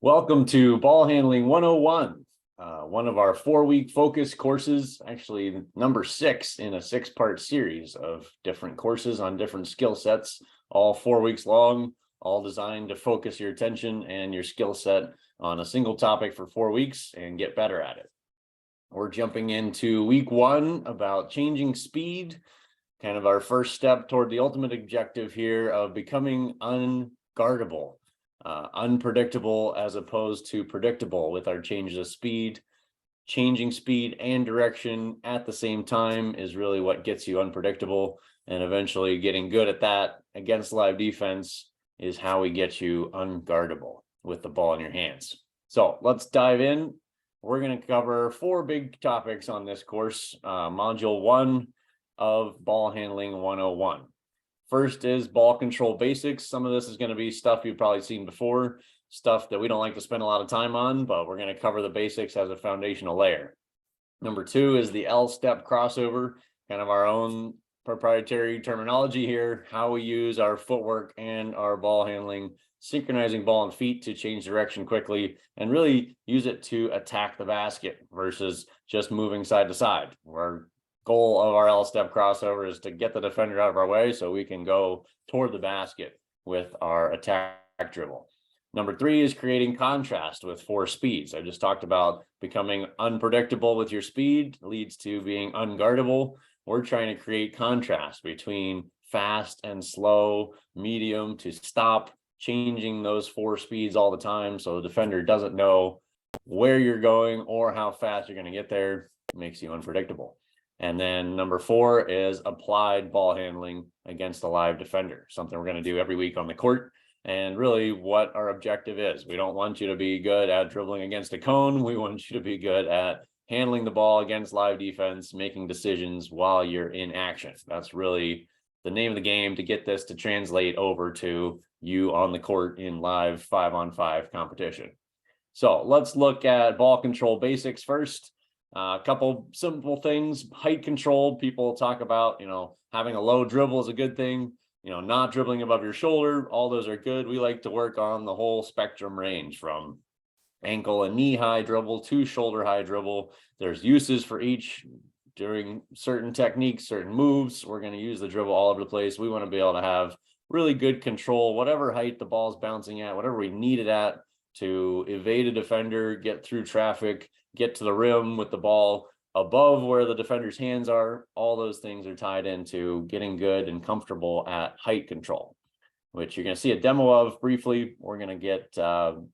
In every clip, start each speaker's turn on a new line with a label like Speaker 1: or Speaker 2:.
Speaker 1: Welcome to Ball Handling 101, one of our 4-week focus courses, actually number 6 in a 6-part series of different courses on different skill sets, all 4 weeks long, all designed to focus your attention and your skill set on a single topic for 4 weeks and get better at it. We're jumping into week 1 about changing speed, kind of our first step toward the ultimate objective here of becoming unguardable. Unpredictable as opposed to predictable with our changes of speed. Changing speed and direction at the same time is really what gets you unpredictable, and eventually getting good at that against live defense is how we get you unguardable with the ball in your hands. So let's dive in. We're going to cover 4 big topics on this course, module 1 of Ball Handling 101. First is ball control basics. Some of this is going to be stuff you've probably seen before, stuff that we don't like to spend a lot of time on, but we're going to cover the basics as a foundational layer. Number 2 is the L-step crossover, kind of our own proprietary terminology here, how we use our footwork and our ball handling, synchronizing ball and feet to change direction quickly and really use it to attack the basket versus just moving side to side. Our goal of our L-step crossover is to get the defender out of our way so we can go toward the basket with our attack dribble. Number 3 is creating contrast with 4 speeds. I just talked about becoming unpredictable with your speed leads to being unguardable. We're trying to create contrast between fast and slow, medium to stop, changing those 4 speeds all the time so the defender doesn't know where you're going or how fast you're going to get there. It makes you unpredictable. And then number 4 is applied ball handling against a live defender, something we're going to do every week on the court. And really what our objective is. We don't want you to be good at dribbling against a cone. We want you to be good at handling the ball against live defense, making decisions while you're in action. That's really the name of the game to get this to translate over to you on the court in live 5-on-5 competition. So let's look at ball control basics first. A couple simple things. Height control, people talk about, having a low dribble is a good thing, not dribbling above your shoulder. All those are good. We like to work on the whole spectrum range from ankle and knee high dribble to shoulder high dribble. There's uses for each during certain techniques, certain moves. We're going to use the dribble all over the place. We want to be able to have really good control, whatever height the ball's bouncing at, whatever we need it at to evade a defender, get through traffic, get to the rim with the ball above where the defender's hands are. All those things are tied into getting good and comfortable at height control, which you're going to see a demo of briefly. We're going to get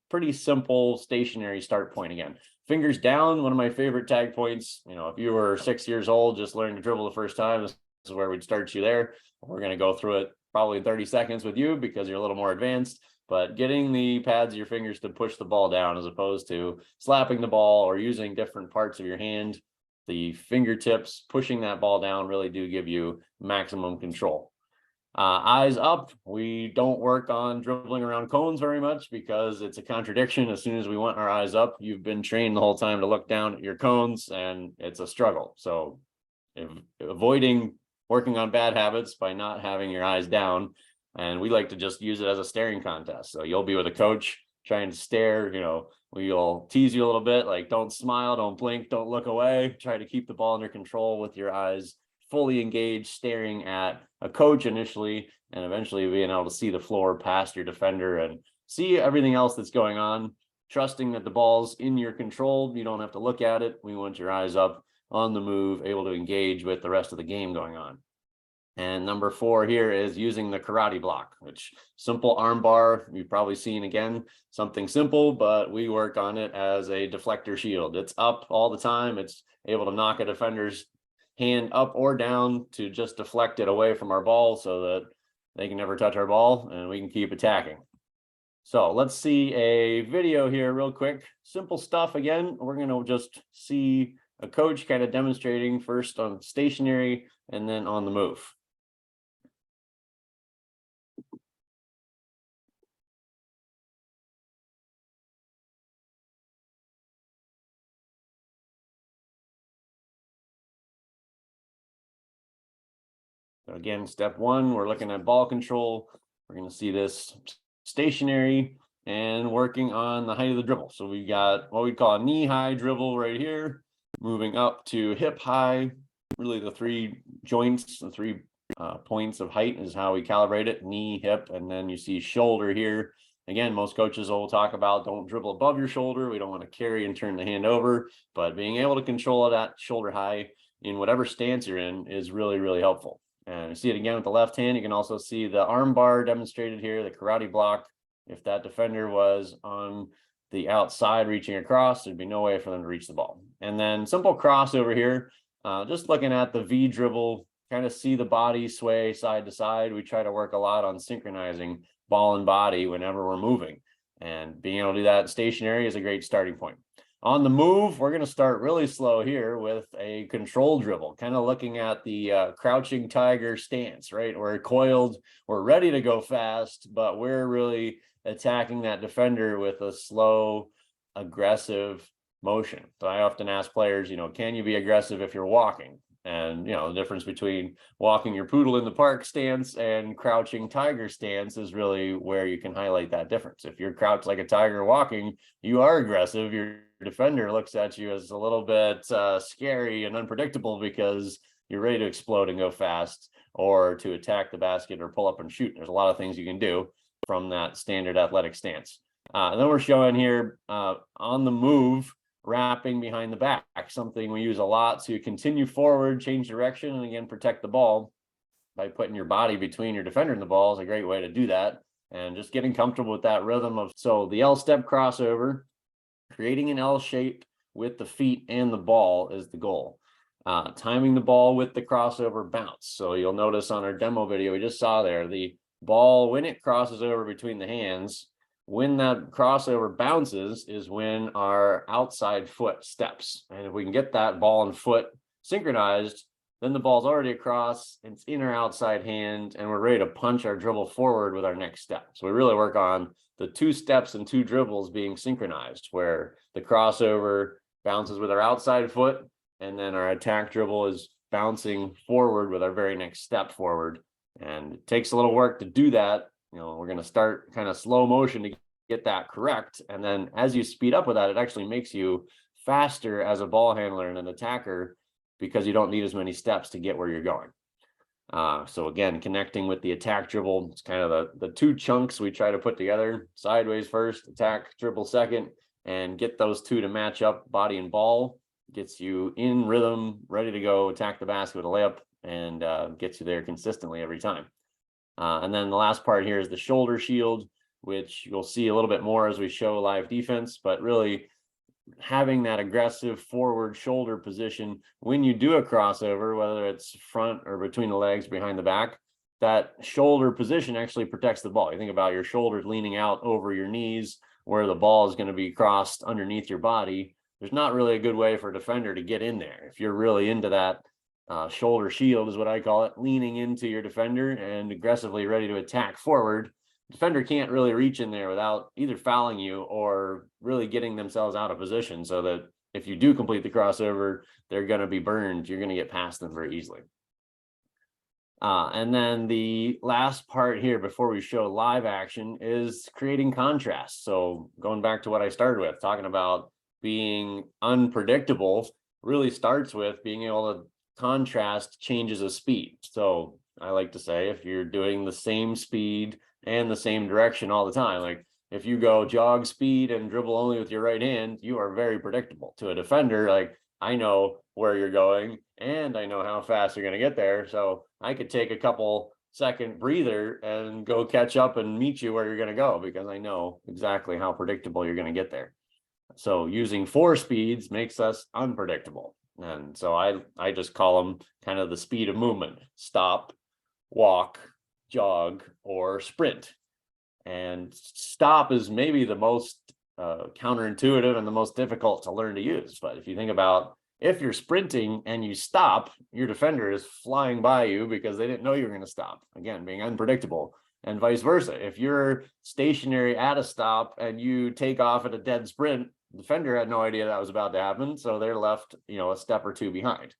Speaker 1: pretty simple stationary start point again. Fingers down, one of my favorite tag points. If you were 6 years old, just learning to dribble the first time, this is where we'd start you there. We're going to go through it probably 30 seconds with you because you're a little more advanced. But getting the pads of your fingers to push the ball down as opposed to slapping the ball or using different parts of your hand, the fingertips pushing that ball down really do give you maximum control. Eyes up. We don't work on dribbling around cones very much because it's a contradiction. As soon as we want our eyes up, you've been trained the whole time to look down at your cones and it's a struggle. So avoiding working on bad habits by not having your eyes down. And we like to just use it as a staring contest. So you'll be with a coach trying to stare, we'll tease you a little bit, like don't smile, don't blink, don't look away. Try to keep the ball under control with your eyes fully engaged, staring at a coach initially, and eventually being able to see the floor past your defender and see everything else that's going on, trusting that the ball's in your control. You don't have to look at it. We want your eyes up on the move, able to engage with the rest of the game going on. And number 4 here is using the karate block, which simple arm bar. You've probably seen again, something simple, but we work on it as a deflector shield. It's up all the time. It's able to knock a defender's hand up or down to just deflect it away from our ball so that they can never touch our ball and we can keep attacking. So let's see a video here real quick. Simple stuff again. We're going to just see a coach kind of demonstrating first on stationary and then on the move. So again, step 1, we're looking at ball control. We're going to see this stationary. and working on the height of the dribble. So we got what we call a knee high dribble right here, moving up to hip high. Really the three joints, the three points of height is how we calibrate it: knee, hip, and then you see shoulder here. Again, most coaches will talk about don't dribble above your shoulder. We don't want to carry and turn the hand over, but being able to control it at shoulder high in whatever stance you're in is really, really helpful. And you see it again with the left hand. You can also see the arm bar demonstrated here, the karate block. If that defender was on the outside reaching across, there'd be no way for them to reach the ball. And then simple crossover here, just looking at the V dribble, kind of see the body sway side to side. We try to work a lot on synchronizing ball and body whenever we're moving, and being able to do that stationary is a great starting point. On the move, we're going to start really slow here with a control dribble, kind of looking at the crouching tiger stance, right? We're coiled, we're ready to go fast, but we're really attacking that defender with a slow, aggressive motion. So I often ask players, can you be aggressive if you're walking? And, the difference between walking your poodle in the park stance and crouching tiger stance is really where you can highlight that difference. If you're crouched like a tiger walking, you are aggressive. Your defender looks at you as a little bit scary and unpredictable because you're ready to explode and go fast, or to attack the basket or pull up and shoot. There's a lot of things you can do from that standard athletic stance. And then we're showing here on the move, wrapping behind the back, something we use a lot to continue forward, change direction, and again, protect the ball by putting your body between your defender and the ball is a great way to do that. And just getting comfortable with that rhythm of, so the L step crossover, creating an L shape with the feet and the ball is the goal. Timing the ball with the crossover bounce. So you'll notice on our demo video we just saw there, the ball, when it crosses over between the hands, when that crossover bounces is when our outside foot steps. And if we can get that ball and foot synchronized, then the ball's already across, it's in our outside hand, and we're ready to punch our dribble forward with our next step. So we really work on the 2 steps and 2 dribbles being synchronized, where the crossover bounces with our outside foot, and then our attack dribble is bouncing forward with our very next step forward. And it takes a little work to do that. We're going to start kind of slow motion to get that correct. And then as you speed up with that, it actually makes you faster as a ball handler and an attacker because you don't need as many steps to get where you're going. So again, connecting with the attack dribble, it's kind of the 2 chunks we try to put together: sideways first, attack dribble second, and get those 2 to match up. Body and ball gets you in rhythm, ready to go attack the basket with a layup, and gets you there consistently every time. And then the last part here is the shoulder shield, which you'll see a little bit more as we show live defense, but really having that aggressive forward shoulder position when you do a crossover, whether it's front or between the legs, behind the back, that shoulder position actually protects the ball. You think about your shoulders leaning out over your knees where the ball is going to be crossed underneath your body. There's not really a good way for a defender to get in there. If you're really into that shoulder shield is what I call it, leaning into your defender and aggressively ready to attack forward, defender can't really reach in there without either fouling you or really getting themselves out of position, so that if you do complete the crossover, they're going to be burned. You're going to get past them very easily. And then the last part here before we show live action is creating contrast. So going back to what I started with, talking about being unpredictable, really starts with being able to contrast changes of speed. So I like to say, if you're doing the same speed and the same direction all the time, like if you go jog speed and dribble only with your right hand, you are very predictable. To a defender, like, I know where you're going and I know how fast you're going to get there, so I could take a couple second breather and go catch up and meet you where you're going to go, because I know exactly how predictable you're going to get there. So using 4 speeds makes us unpredictable. And so I just call them kind of the speed of movement: stop, walk, jog, or sprint. And stop is maybe the most counterintuitive and the most difficult to learn to use. But if you think about, if you're sprinting and you stop, your defender is flying by you because they didn't know you were going to stop. Again, being unpredictable. And vice versa. If you're stationary at a stop and you take off at a dead sprint, the defender had no idea that was about to happen, so they're left, a step or 2 behind.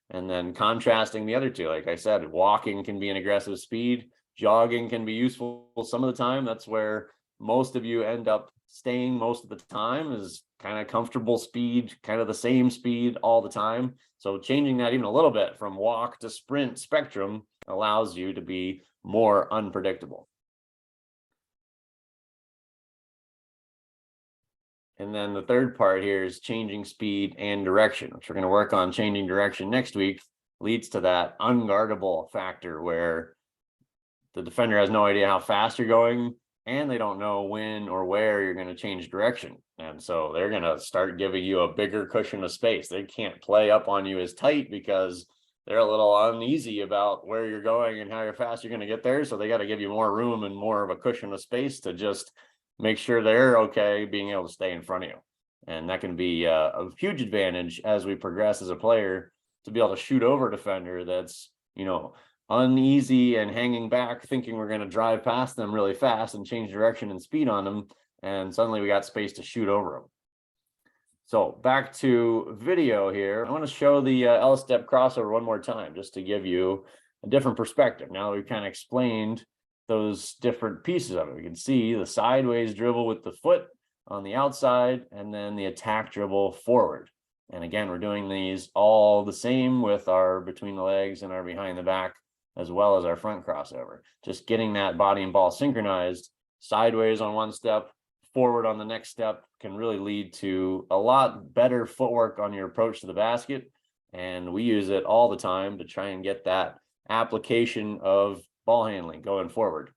Speaker 1: And then contrasting the other 2, like I said, walking can be an aggressive speed, jogging can be useful some of the time. That's where most of you end up staying most of the time is kind of comfortable speed, kind of the same speed all the time. So changing that even a little bit from walk to sprint spectrum allows you to be more unpredictable. And then the third part here is changing speed and direction, which we're going to work on. Changing direction next week leads to that unguardable factor where the defender has no idea how fast you're going, and they don't know when or where you're going to change direction. And so they're going to start giving you a bigger cushion of space. They can't play up on you as tight because they're a little uneasy about where you're going and how fast you're going to get there. So they got to give you more room and more of a cushion of space to just make sure they're okay being able to stay in front of you. And that can be a huge advantage as we progress as a player to be able to shoot over a defender that's, uneasy and hanging back, thinking we're going to drive past them really fast and change direction and speed on them. And suddenly we got space to shoot over them. So back to video here. I want to show the L-step crossover one more time, just to give you a different perspective. Now that we've kind of explained those different pieces of it, we can see the sideways dribble with the foot on the outside, and then the attack dribble forward. And again, we're doing these all the same with our between the legs and our behind the back, as well as our front crossover. Just getting that body and ball synchronized, sideways on one step, forward on the next step, can really lead to a lot better footwork on your approach to the basket. And we use it all the time to try and get that application of ball handling going forward.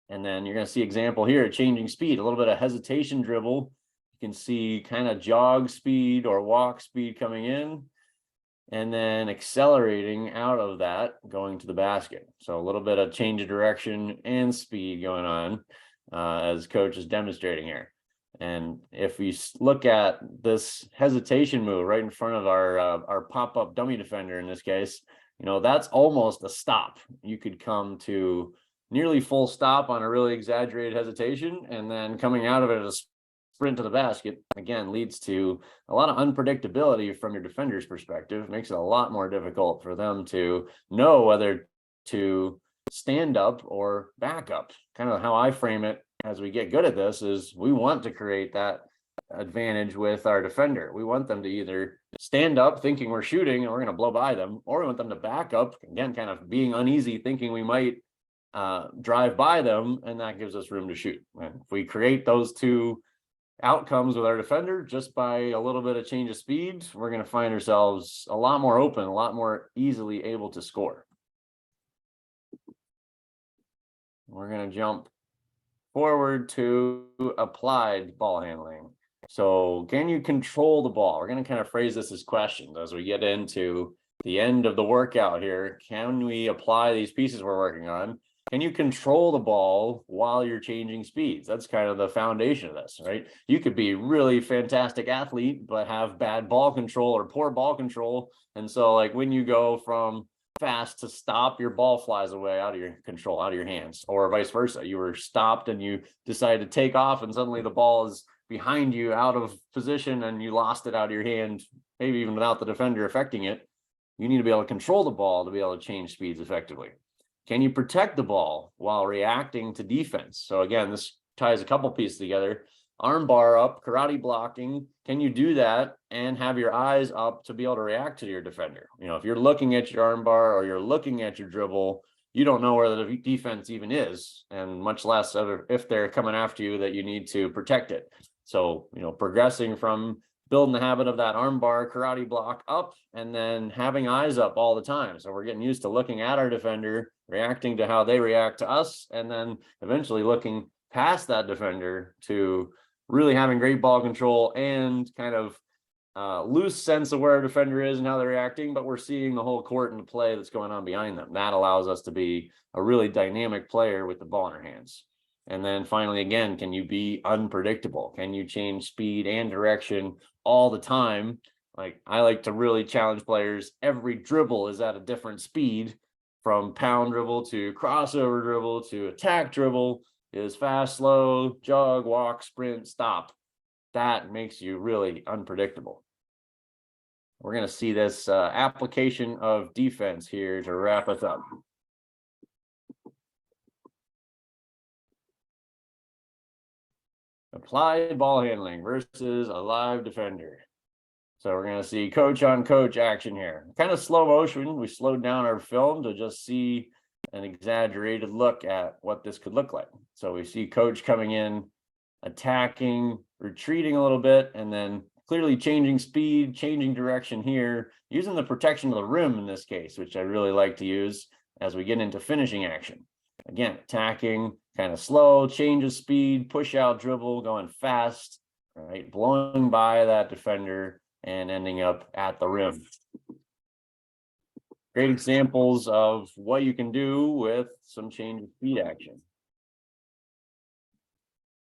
Speaker 1: And then you're going to see example here, changing speed, a little bit of hesitation dribble. You can see kind of jog speed or walk speed coming in, and then accelerating out of that, going to the basket. So a little bit of change of direction and speed going on, as coach is demonstrating here. And if we look at this hesitation move right in front of our pop-up dummy defender in this case, that's almost a stop. You could come to nearly full stop on a really exaggerated hesitation, and then coming out of it as a sprint to the basket, again, leads to a lot of unpredictability from your defender's perspective. It makes it a lot more difficult for them to know whether to stand up or back up. Kind of how I frame it as we get good at this is we want to create that advantage with our defender. We want them to either stand up thinking we're shooting and we're going to blow by them, or we want them to back up, again, kind of being uneasy, thinking we might drive by them, and that gives us room to shoot. And if we create those two outcomes with our defender just by a little bit of change of speed, we're going to find ourselves a lot more open, a lot more easily able to score. We're going to jump forward to applied ball handling. So can you control the ball? We're going to kind of phrase this as questions as we get into the end of the workout here. Can we apply these pieces we're working on? Can you control the ball while you're changing speeds? That's kind of the foundation of this, right? You could be really fantastic athlete, but have bad ball control or poor ball control. And so like when you go from fast to stop, your ball flies away out of your control, out of your hands, or vice versa. You were stopped and you decided to take off, and suddenly the ball is behind you out of position and you lost it out of your hand, maybe even without the defender affecting it. You need to be able to control the ball to be able to change speeds effectively. Can you protect the ball while reacting to defense? So again, this ties a couple pieces together. Arm bar up, karate blocking. Can you do that and have your eyes up to be able to react to your defender? If you're looking at your arm bar or you're looking at your dribble, you don't know where the defense even is, and much less if they're coming after you that you need to protect it. So, progressing from building the habit of that arm bar karate block up, and then having eyes up all the time. So we're getting used to looking at our defender, reacting to how they react to us, and then eventually looking past that defender to really having great ball control and kind of loose sense of where a defender is and how they're reacting, but we're seeing the whole court and the play that's going on behind them. That allows us to be a really dynamic player with the ball in our hands. And then finally, again, can you be unpredictable? Can you change speed and direction all the time? Like, I like to really challenge players. Every dribble is at a different speed, from pound dribble to crossover dribble to attack dribble is fast, slow, jog, walk, sprint, stop. That makes you really unpredictable. We're going to see this application of defense here to wrap us up. applied ball handling versus a live defender. So we're going to see coach on coach action here. Kind of slow motion. We slowed down our film to just see an exaggerated look at what this could look like. So we see coach coming in, attacking, retreating a little bit, and then clearly changing speed, changing direction here, using the protection of the rim in this case, which I really like to use as we get into finishing action. Again, attacking, kind of slow, change of speed, push out dribble, going fast, right? Blowing by that defender and ending up at the rim. Great examples of what you can do with some change of speed action.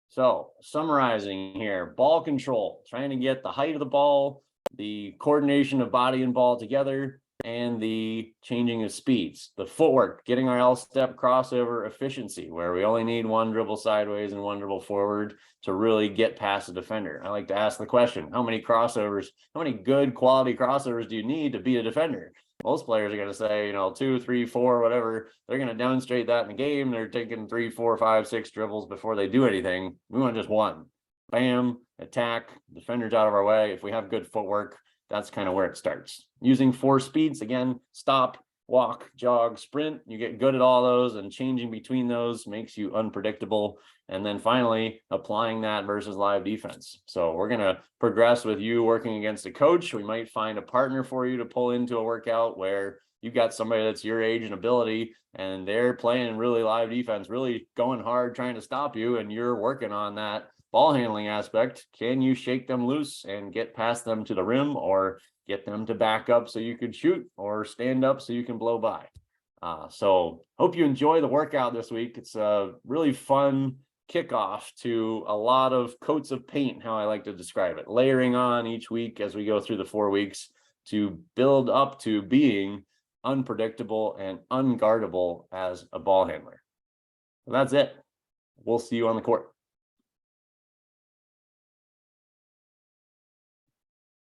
Speaker 1: So summarizing here, ball control, trying to get the height of the ball, the coordination of body and ball together, and the changing of speeds, the footwork, getting our L-step crossover efficiency, where we only need one dribble sideways and one dribble forward to really get past the defender. I like to ask the question, how many good quality crossovers do you need to beat a defender? Most players are going to say, 2, 3, 4, whatever. They're going to demonstrate that in the game. They're taking 3, 4, 5, 6 dribbles before they do anything. We want just one. Bam, attack, defenders out of our way. If we have good footwork, that's kind of where it starts. Using 4 speeds, again, stop, walk, jog, sprint. You get good at all those, and changing between those makes you unpredictable. And then finally, applying that versus live defense. So we're going to progress with you working against a coach. We might find a partner for you to pull into a workout where you've got somebody that's your age and ability, and they're playing really live defense, really going hard, trying to stop you, and you're working on that ball handling aspect. Can you shake them loose and get past them to the rim, or get them to back up so you can shoot, or stand up so you can blow by? So hope you enjoy the workout this week. It's a really fun kickoff to a lot of coats of paint, how I like to describe it, layering on each week as we go through the 4 weeks to build up to being unpredictable and unguardable as a ball handler. So that's it. We'll see you on the court.